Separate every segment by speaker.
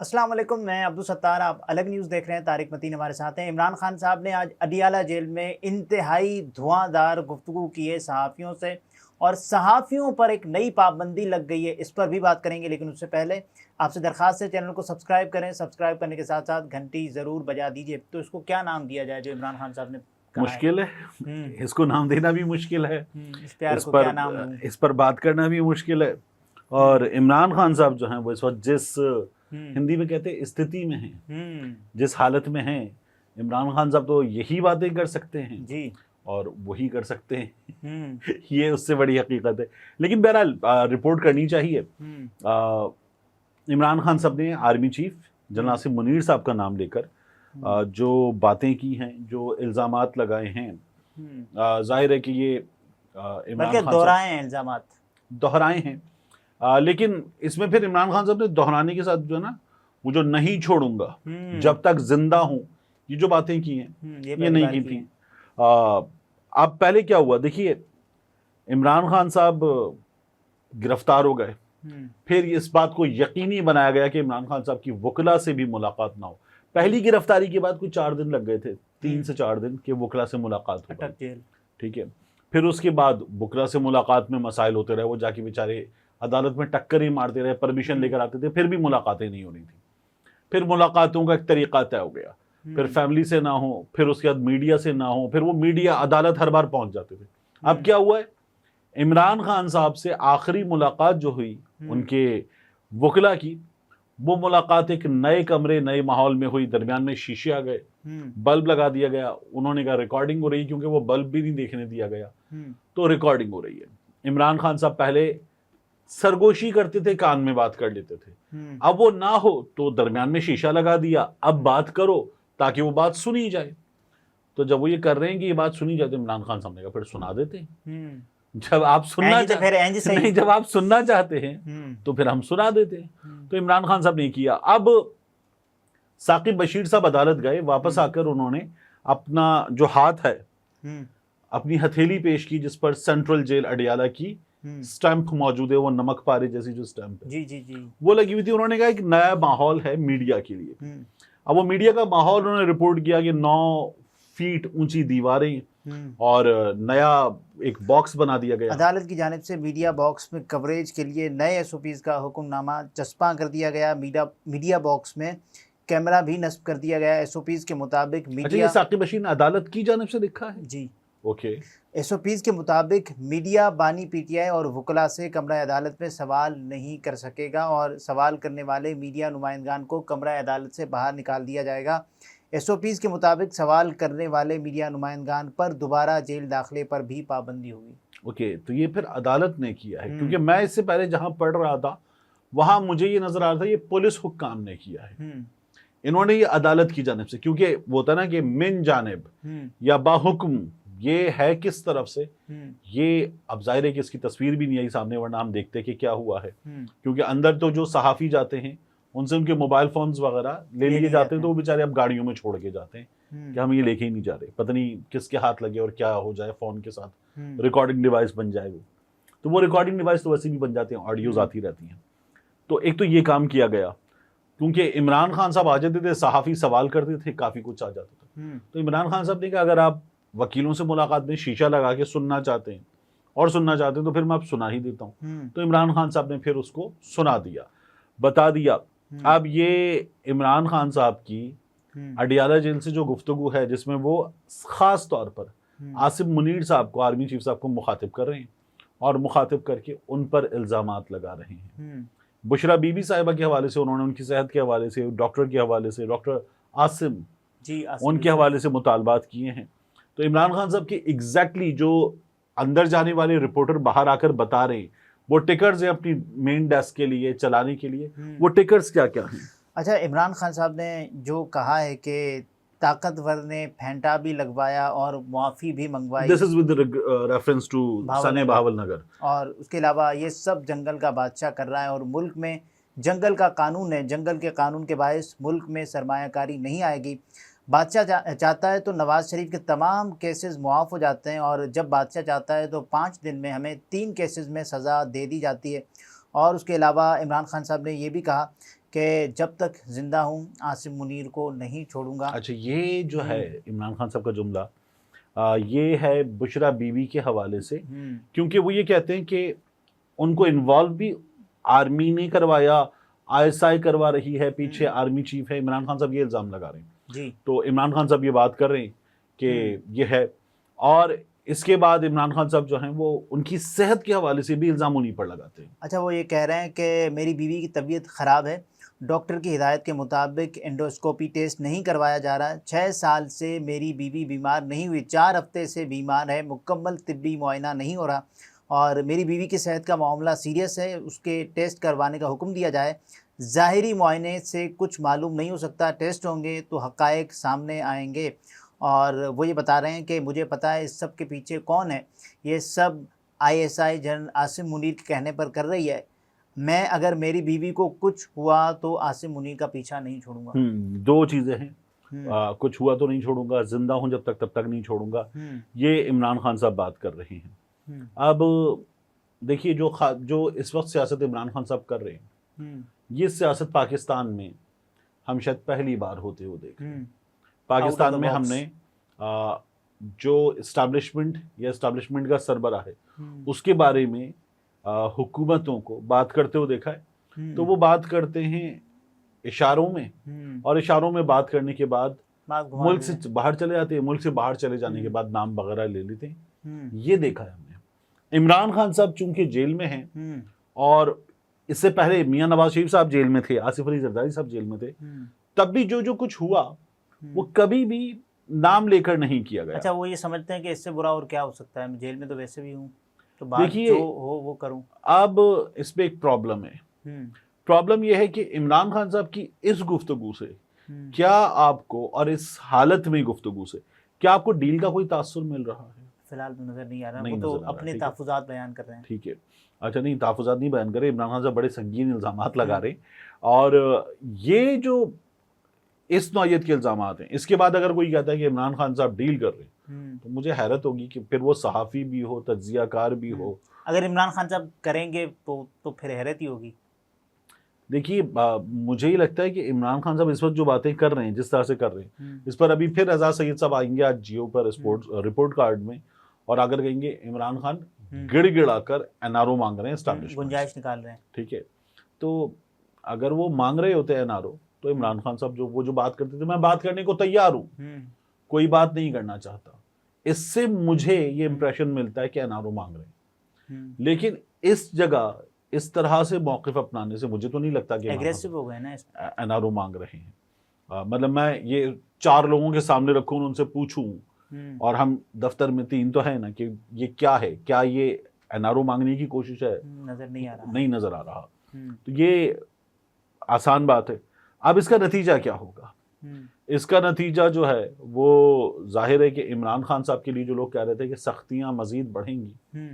Speaker 1: السلام علیکم، میں عبدالستار، آپ الگ نیوز دیکھ رہے ہیں۔ طارق متین ہمارے ساتھ ہیں۔ عمران خان صاحب نے آج اڈیالہ جیل میں انتہائی دھواں دار گفتگو کی ہے صحافیوں سے، اور صحافیوں پر ایک نئی پابندی لگ گئی ہے، اس پر بھی بات کریں گے۔ لیکن اس سے پہلے آپ سے درخواست ہے چینل کو سبسکرائب کریں، سبسکرائب کرنے کے ساتھ ساتھ گھنٹی ضرور بجا دیجیے۔ تو اس کو کیا نام دیا جائے جو عمران خان صاحب نے کہا
Speaker 2: مشکل ہے، اس کو نام دینا بھی مشکل ہے،
Speaker 1: اس پیار کو کیا نام دوں؟
Speaker 2: اس پر بات کرنا بھی مشکل ہے۔ اور عمران خان صاحب جو ہیں وہ اس وقت جس ہندی میں کہتے ہیں استھتی میں ہیں، جس حالت میں ہیں، عمران خان صاحب تو یہی باتیں کر سکتے ہیں
Speaker 1: جی،
Speaker 2: اور وہی کر سکتے ہیں، یہ اس سے بڑی حقیقت ہے۔ لیکن بہرحال رپورٹ کرنی چاہیے۔ عمران خان صاحب نے army chief general Asim Munir صاحب کا نام لے کر جو باتیں کی ہیں، جو الزامات لگائے ہیں، ظاہر ہے کہ یہ عمران خان
Speaker 1: دہرائے ہیں، الزامات
Speaker 2: دہرائے ہیں، لیکن اس میں پھر عمران خان صاحب نے دہرانے کے ساتھ جو ہے نا، وہ جو نہیں چھوڑوں گا جب تک زندہ ہوں، یہ جو باتیں کی ہیں یہ نہیں کی تھیں۔ اب پہلے کیا ہوا دیکھیے، عمران خان صاحب گرفتار ہو گئے، پھر اس بات کو یقینی بنایا گیا کہ عمران خان صاحب کی وکلا سے بھی ملاقات نہ ہو۔ پہلی گرفتاری کے بعد کوئی 4 دن لگ گئے تھے، 3 سے 4 دن کہ وکلا سے ملاقات ہو گئی، ٹھیک ہے۔ پھر اس کے بعد وکلا سے ملاقات میں مسائل ہوتے رہے، وہ جا کے بیچارے عدالت میں ٹکر ہی مارتے رہے، پرمیشن لے کر آتے تھے، پھر بھی ملاقاتیں نہیں ہو رہی تھیں۔ پھر ملاقاتوں کا ایک طریقہ طے ہو گیا، پھر فیملی سے نہ ہو، پھر اس کے بعد میڈیا سے نہ ہو، پھر وہ میڈیا عدالت ہر بار پہنچ جاتے تھے۔ اب کیا ہوا ہے، عمران خان صاحب سے آخری ملاقات جو ہوئی ان کے وکلا کی، وہ ملاقات ایک نئے کمرے، نئے ماحول میں ہوئی، درمیان میں شیشے آ گئے، بلب لگا دیا گیا، انہوں نے کہا ریکارڈنگ ہو رہی، کیونکہ وہ بلب بھی نہیں دیکھنے دیا گیا، تو ریکارڈنگ ہو رہی ہے۔ عمران خان صاحب پہلے سرگوشی کرتے تھے، کان میں بات کر لیتے تھے، اب وہ نہ ہو تو درمیان میں شیشہ لگا دیا، اب بات کرو تاکہ وہ بات سنی جائے۔ تو جب وہ یہ کر رہے ہیں کہ یہ بات سنی جائے، تو عمران خان صاحب نے کہا پھر سنا دیتے ہیں، جب آپ سننا چاہتے ہیں تو پھر ہم سنا دیتے ہیں۔ تو عمران خان صاحب نے کیا۔ اب ثاقب بشیر صاحب عدالت گئے، واپس آ کر انہوں نے اپنا جو ہاتھ ہے، اپنی ہتھیلی پیش کی، جس پر سینٹرل جیل اڈیالہ کی سٹیمپ موجود ہے، وہ نمک پارے جیسی جو سٹیمپ ہے وہ لگی ہوئی تھی۔ انہوں نے کہا ایک نیا ماحول ہے میڈیا کے لیے۔ اب وہ میڈیا کا ماحول انہوں نے رپورٹ کیا کہ 9 فیٹ اونچی دیواریں اور نیا ایک باکس بنا دیا گیا۔
Speaker 1: عدالت کی جانب سے میڈیا باکس میں کوریج کے لیے نئے SOPs کا حکم نامہ چسپاں کر دیا گیا۔ میڈیا باکس میں کیمرہ بھی نصب کر دیا گیا۔ SOPs کے مطابق
Speaker 2: یہ ثاقب بشیر نے عدالت کی جانب سے لکھا ہے؟
Speaker 1: جی،
Speaker 2: اوکے۔
Speaker 1: SOPs کے مطابق میڈیا بانی PTI اور وکلا سے کمرہ عدالت میں سوال نہیں کر سکے گا، اور سوال کرنے والے میڈیا نمائندگان کو کمرہ عدالت سے باہر نکال دیا جائے گا۔ SOPs کے مطابق سوال کرنے والے میڈیا نمائندگان پر دوبارہ جیل داخلے پر بھی پابندی ہوگی۔
Speaker 2: اوکے، تو یہ پھر عدالت نے کیا ہے، کیونکہ میں اس سے پہلے جہاں پڑھ رہا تھا وہاں مجھے یہ نظر آ رہا تھا یہ پولیس حکام نے کیا ہے، انہوں نے یہ عدالت کی جانب سے، کیونکہ وہ ہوتا نا کہ من جانب یا باحکم، یہ ہے کس طرف سے، یہ اب ظاہر ہے کہ اس کی تصویر بھی نہیں آئی سامنے، ورنہ ہم دیکھتے کہ کیا ہوا ہے، کیونکہ اندر تو جو صحافی جاتے ہیں ان سے ان کے موبائل فونز وغیرہ لے لیے جاتے ہیں، تو وہ بیچارے اب گاڑیوں میں چھوڑ کے جاتے ہیں کہ ہم یہ لے کے ہی نہیں جا رہے، پتہ نہیں کس کے ہاتھ لگے اور کیا ہو جائے، فون کے ساتھ ریکارڈنگ ڈیوائس بن جائے تو وہ ریکارڈنگ ڈیوائس تو ویسے بھی بن جاتے ہیں، آڈیوز آتی رہتی ہیں۔ تو ایک تو یہ کام کیا گیا، کیونکہ عمران خان صاحب آ جاتے تھے، صحافی سوال کرتے تھے، کافی کچھ آ جاتا تھا، تو عمران خان صاحب نے کہا اگر آپ وکیلوں سے ملاقات میں شیشہ لگا کے سننا چاہتے ہیں تو پھر میں اب سنا ہی دیتا ہوں۔ تو عمران خان صاحب نے پھر اس کو سنا دیا، بتا دیا۔ اب یہ عمران خان صاحب کی اڈیالہ جیل سے جو گفتگو ہے، جس میں وہ خاص طور پر آصم منیر صاحب کو، آرمی چیف صاحب کو مخاطب کر رہے ہیں، اور مخاطب کر کے ان پر الزامات لگا رہے ہیں۔ بشرا بی بی صاحبہ کے حوالے سے انہوں نے ان کی صحت کے حوالے سے، ڈاکٹر کے حوالے سے، ڈاکٹر آصم ان کے حوالے سے مطالبات کیے ہیں۔ تو عمران خان صاحب کی ایگزیکٹلی جو اندر جانے والے رپورٹر باہر آ کر بتا رہے ہیں، وہ ٹکرز ہیں اپنی مین ڈیسک کے لیے چلانے کے لیے، وہ ٹکرز کیا کیا ہیں؟
Speaker 1: اچھا، عمران خان صاحب نے جو کہا ہے کہ طاقتور نے پھینٹا بھی لگوایا اور معافی بھی منگوائی،
Speaker 2: This is with reference to سنے بہاول نگر،
Speaker 1: اور اس کے علاوہ یہ سب جنگل کا بادشاہ کر رہا ہے، اور ملک میں جنگل کا قانون ہے، جنگل کے قانون کے باعث ملک میں سرمایہ کاری نہیں آئے گی۔ بادشاہ چاہتا ہے تو نواز شریف کے تمام کیسز معاف ہو جاتے ہیں، اور جب بادشاہ چاہتا ہے تو 5 دن میں ہمیں 3 کیسز میں سزا دے دی جاتی ہے۔ اور اس کے علاوہ عمران خان صاحب نے یہ بھی کہا کہ جب تک زندہ ہوں عاصم منیر کو نہیں چھوڑوں گا.
Speaker 2: اچھا یہ جو ہے عمران خان صاحب کا جملہ یہ ہے بشرا بیوی کے حوالے سے، کیونکہ وہ یہ کہتے ہیں کہ ان کو انوالو بھی آرمی نے کروایا، ISI کروا رہی ہے، پیچھے آرمی چیف ہے. عمران خان صاحب یہ الزام لگا رہے ہیں
Speaker 1: جی.
Speaker 2: تو عمران خان صاحب یہ بات کر رہے ہیں کہ یہ ہے، اور اس کے بعد عمران خان صاحب جو ہیں وہ ان کی صحت کے حوالے سے بھی الزام انہیں پر لگاتے ہیں.
Speaker 1: اچھا وہ یہ کہہ رہے ہیں کہ میری بیوی کی طبیعت خراب ہے، ڈاکٹر کی ہدایت کے مطابق انڈوسکوپی ٹیسٹ نہیں کروایا جا رہا، 6 سال سے میری بیوی بیمار نہیں ہوئی، 4 ہفتے سے بیمار ہے، مکمل طبی معائنہ نہیں ہو رہا اور میری بیوی کی صحت کا معاملہ سیریس ہے، اس کے ٹیسٹ کروانے کا حکم دیا جائے. ظاہری معائنے سے کچھ معلوم نہیں ہو سکتا، ٹیسٹ ہوں گے تو حقائق سامنے آئیں گے. اور وہ یہ بتا رہے ہیں کہ مجھے پتہ ہے اس سب کے پیچھے کون ہے، یہ سب ISI جنرل عاصم منیر کے کہنے پر کر رہی ہے. میں اگر میری بیوی کو کچھ ہوا تو عاصم منیر کا پیچھا نہیں چھوڑوں گا.
Speaker 2: 2 چیزیں ہیں، کچھ ہوا تو نہیں چھوڑوں گا، زندہ ہوں جب تک تب تک نہیں چھوڑوں گا، یہ عمران خان صاحب بات کر رہے ہیں. اب دیکھیے جو اس وقت سیاست عمران خان صاحب کر رہے ہیں، یہ سیاست پاکستان میں ہم شاید پہلی بار ہوتے ہوئے دیکھ رہے ہیں. پاکستان میں ہم نے جو اسٹیبلشمنٹ کا سربراہ ہے اس کے بارے میں حکومتوں کو بات کرتے ہوئے دیکھا ہے، تو وہ بات کرتے ہیں اشاروں میں، اور اشاروں میں بات کرنے کے بعد ملک سے باہر چلے جاتے ہیں، ملک سے باہر چلے جانے کے بعد نام وغیرہ لے لیتے ہیں. یہ دیکھا ہے ہم نے. عمران خان صاحب چونکہ جیل میں ہیں، اور اس سے پہلے میاں نواز شریف صاحب جیل میں تھے، آصف علی زرداری صاحب جیل میں تھے، تب بھی جو کچھ ہوا وہ کبھی بھی نام لے کر نہیں کیا گیا.
Speaker 1: اچھا وہ یہ سمجھتے ہیں کہ اس سے برا اور کیا ہو سکتا ہے، میں جیل میں تو ویسے بھی ہوں، تو بات جو ہو وہ کروں.
Speaker 2: اب اس پہ ایک پرابلم ہے. پرابلم یہ ہے کہ عمران خان صاحب کی اس گفتگو سے کیا آپ کو، اور اس حالت میں گفتگو سے کیا آپ کو ڈیل کا کوئی تاثر مل رہا ہے؟
Speaker 1: فی الحال تو نظر نہیں آ رہا، وہ تو اپنے تحفظات بیان کر رہے ہیں.
Speaker 2: ٹھیک ہے، اچھا نہیں تحفظات نہیں بیان کرے، عمران خان صاحب بڑے سنگین الزامات لگا رہے ہیں، اور یہ جو اس نوعیت کے الزامات ہیں، اس کے بعد اگر کوئی کہتا ہے کہ عمران خان صاحب ڈیل کر رہے ہیں، تو مجھے حیرت ہوگی کہ پھر وہ صحافی بھی ہو، تجزیہ کار بھی ہو.
Speaker 1: اگر عمران خان صاحب کریں گے تو پھر حیرت ہی ہوگی.
Speaker 2: دیکھیے مجھے ہی لگتا ہے کہ عمران خان صاحب اس وقت جو باتیں کر رہے ہیں، جس طرح سے کر رہے ہیں، اس پر ابھی پھر رضا سید صاحب آئیں گے آج جیو پر رپورٹ کارڈ میں، اور اگر کہیں گے عمران خان گڑ گڑا کر NRO مانگ رہے ہیں، اسٹیبلشمنٹ
Speaker 1: گنجائش نکال رہے ہیں.
Speaker 2: ٹھیک ہے، تو اگر وہ مانگ رہے ہوتے ہیں NRO، تو عمران خان صاحب جو بات کرتے تھے، میں بات کرنے کو تیار ہوں، کوئی بات نہیں کرنا چاہتا، اس سے مجھے یہ امپریشن ملتا ہے کہ NRO مانگ رہے ہیں. لیکن اس جگہ اس طرح سے موقف اپنانے سے مجھے تو نہیں لگتا کہ
Speaker 1: ایگریسو ہو گئے نا
Speaker 2: NRO مانگ رہے ہیں. مطلب میں یہ 4 لوگوں کے سامنے رکھوں، ان سے پوچھوں، اور ہم دفتر میں 3 تو ہے نا، کہ یہ کیا ہے، کیا یہ NRO مانگنے کی کوشش ہے؟
Speaker 1: نظر نہیں
Speaker 2: نظر آ رہا. تو یہ آسان بات ہے. اب اس کا نتیجہ کیا ہوگا؟ اس کا نتیجہ جو ہے وہ ظاہر ہے کہ عمران خان صاحب کے لیے جو لوگ کہہ رہے تھے کہ سختیاں مزید بڑھیں گی،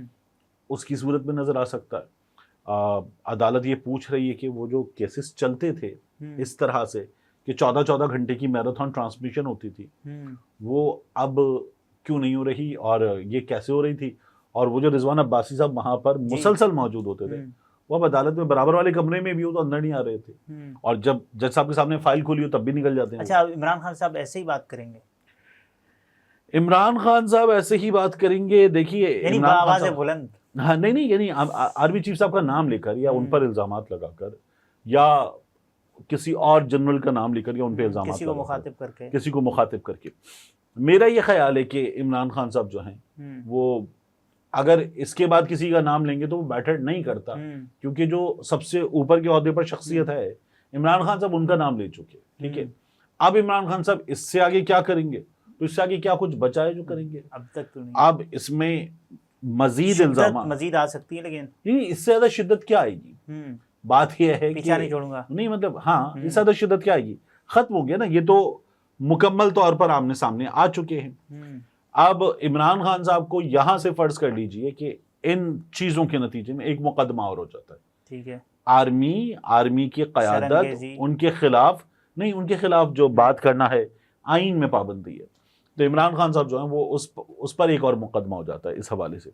Speaker 2: اس کی صورت میں نظر آ سکتا ہے. عدالت یہ پوچھ رہی ہے کہ وہ جو کیسز چلتے تھے اس طرح سے کہ 14 گھنٹے کی میراتھن ٹرانسمیشن ہوتی تھی، وہ اب کیوں نہیں ہو رہی، اور یہ کیسے ہو رہی تھی، اور وہ جو رضوان عباسی صاحب وہاں پر مسلسل موجود ہوتے تھے، وہ اب عدالت میں برابر والے کمرے میں بھی ہو تو اندر نہیں آ رہے تھے، اور جب جج صاحب کے سامنے فائل کھولی ہو تب بھی نکل جاتے ہیں.
Speaker 1: اچھا عمران خان صاحب ایسے ہی بات کریں گے؟
Speaker 2: عمران خان صاحب ایسے ہی بات کریں گے. دیکھیے
Speaker 1: آواز بلند،
Speaker 2: ہاں نہیں یعنی آرمی چیف صاحب کا نام لے کر، یا ان پر الزامات لگا کر، یا کسی اور جنرل کا نام لے کر، یا ان پہ الزامات
Speaker 1: کسی کو
Speaker 2: مخاطب کر کے. میرا یہ خیال ہے کہ عمران خان صاحب جو ہیں وہ اگر اس کے بعد کسی کا نام لیں گے تو وہ بیٹر نہیں کرتا، کیونکہ جو سب سے اوپر کے عہدے پر شخصیت ہے عمران خان صاحب، ان کا نام لے چکے. ٹھیک ہے، اب عمران خان صاحب اس سے آگے کیا کریں گے؟ تو اس سے آگے کیا کچھ بچا ہے جو کریں گے؟
Speaker 1: اب تک تو نہیں.
Speaker 2: اب اس میں مزید الزامات
Speaker 1: مزید آ سکتی ہے، لیکن
Speaker 2: اس سے زیادہ شدت کیا آئے گی؟ بات یہ ہے
Speaker 1: پیچھا نہیں چھوڑوں گا،
Speaker 2: نہیں مطلب ہاں، اس سے زیادہ شدت کیا آئے گی؟ ختم ہو گیا نا، یہ تو مکمل طور پر آمنے سامنے آ چکے ہیں. اب عمران خان صاحب کو یہاں سے فرض کر لیجئے کہ ان چیزوں کے نتیجے میں ایک مقدمہ اور ہو جاتا ہے.
Speaker 1: ٹھیک ہے،
Speaker 2: آرمی کی قیادت ان کے خلاف نہیں، ان کے خلاف جو بات کرنا ہے، آئین میں پابندی ہے، تو عمران خان صاحب جو ہیں وہ اس پر ایک اور مقدمہ ہو جاتا ہے اس حوالے سے.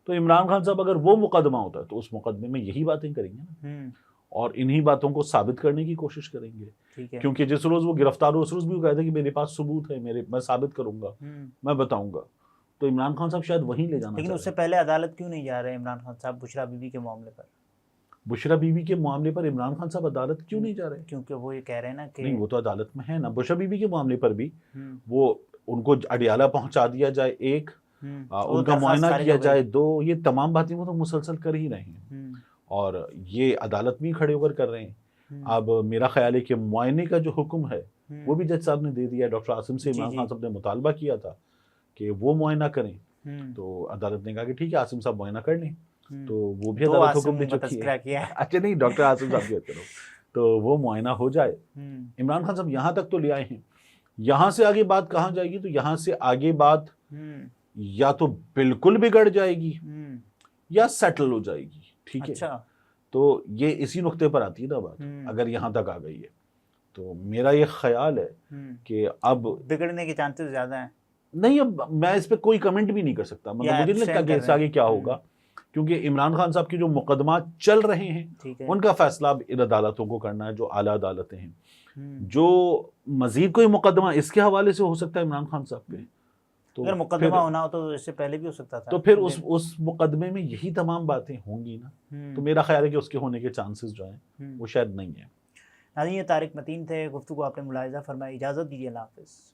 Speaker 2: تو عمران خان صاحب اگر وہ مقدمہ ہوتا ہے تو اس مقدمے میں یہی باتیں کریں گے نا، اور انہی باتوں کو ثابت کرنے کی کوشش کریں گے.
Speaker 1: ٹھیک ہے.
Speaker 2: کیونکہ جس روز وہ گرفتار ہو اس روز بھی وہ کہا تھا کہ میرے پاس ثبوت ہے, میں ثابت کروں گا, میں بتاؤں گا. تو عمران خان صاحب شاید وہیں لے جانا.
Speaker 1: لیکن اس سے پہلے عدالت کیوں نہیں جا رہے عمران خان صاحب بشریٰ بی بی کے معاملے پر؟
Speaker 2: بشریٰ بی بی کے معاملے پر عمران خان صاحب عدالت کیوں نہیں جا رہے؟
Speaker 1: کیونکہ وہ یہ کہہ رہے ہیں نا کہ
Speaker 2: نہیں, وہ تو عدالت میں ہے نا. بشریٰ بی بی کے معاملے پر بھی وہ ان کو اڈیالہ پہنچا دیا جائے, ایک ان کا معائنہ کیا جائے, دو, یہ تمام باتیں وہ تو مسلسل کر ہی رہے ہیں اور یہ عدالت میں کھڑے ہو کر کر رہے ہیں. اب میرا خیال ہے کہ معائنے کا جو حکم ہے وہ بھی جج صاحب نے دے دیا. ڈاکٹر عاصم سے عمران خان صاحب نے مطالبہ کیا تھا کہ وہ معائنہ کریں, تو عدالت نے کہا کہ ٹھیک ہے عاصم صاحب معائنہ کر لیں, تو وہ بھی عدالت حکم دے چکی ہے. اچھا نہیں, ڈاکٹر عاصم صاحب کی کرو تو وہ معائنہ ہو جائے. عمران خان صاحب یہاں تک تو لے آئے ہیں, یہاں سے آگے بات کہاں جائے گی؟ تو یہاں سے آگے بات یا تو بالکل بگڑ جائے گی یا سیٹل ہو جائے گی. ٹھیک ہے, تو یہ اسی نقطے پر آتی ہے نا بات. اگر یہاں تک آ گئی ہے تو میرا یہ خیال ہے کہ اب
Speaker 1: بگڑنے کے چانسز زیادہ ہیں. نہیں,
Speaker 2: اب میں اس پہ کوئی کمنٹ بھی نہیں کر سکتا, مطلب مجھے نہیں لگتا کہ اس آگے کیا ہوگا, کیونکہ عمران خان صاحب کے جو مقدمات چل رہے ہیں ان کا فیصلہ اب ان عدالتوں کو کرنا ہے جو اعلیٰ عدالتیں ہیں. جو مزید کوئی مقدمہ اس کے حوالے سے ہو سکتا ہے عمران خان صاحب پہ, تو
Speaker 1: اگر مقدمہ ہونا ہو تو اس سے پہلے بھی ہو سکتا تھا,
Speaker 2: تو پھر اس مقدمے میں یہی تمام باتیں ہوں گی نا. تو میرا خیال ہے کہ اس کے ہونے کے چانسز جو ہیں وہ شاید نہیں ہیں.
Speaker 1: ناظرین, یہ طارق متین تھے, گفتگو آپ نے ملاحظہ فرمائی. اجازت دیجیے, اللہ حافظ.